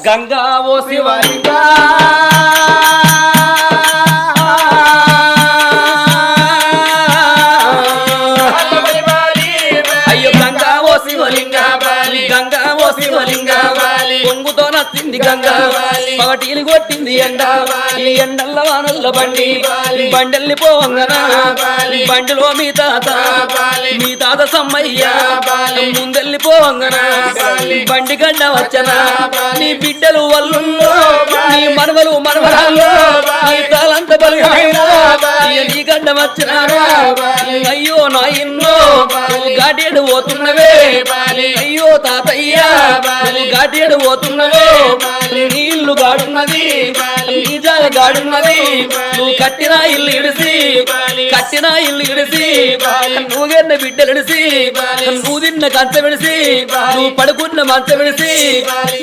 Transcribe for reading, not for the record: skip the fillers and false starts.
గంగా ఓ శివలింగా అయ్యో గంగా ఓ శివలింగా గంగా ఓ శివలింగా పొంగుతో నచ్చింది గంగా పగటీలు కొట్టింది ఎండ ఈ ఎండల్ల వానల్ల బండల్ని పోవంగనా బండిలో మీ తాత సమ్మయ్య ముందెళ్ళి పోవంగనా బండి గడ్డ వచ్చనా నీ బిడ్డలు వల్లుల్లో నీ మనవలు మనవరాల్లో నీ తలంత బలిగా నీ గడ్డ వచ్చినా అయ్యో నా ఇన్నో గాడేడు పోతున్నవే అయ్యో తాతయ్య గాడేడు పోతున్నవే నీ ఇల్లు గాడున్నది నీ జాగ గాడున్నది నువ్వు కట్టిన ఇల్లు ఇడిసి నువ్వు గన్న బిడ్డలు ఇడిసి నువ్వు తిన్న కంచ విడిసి నువ్వు పడుకున్న మంచ విడిసి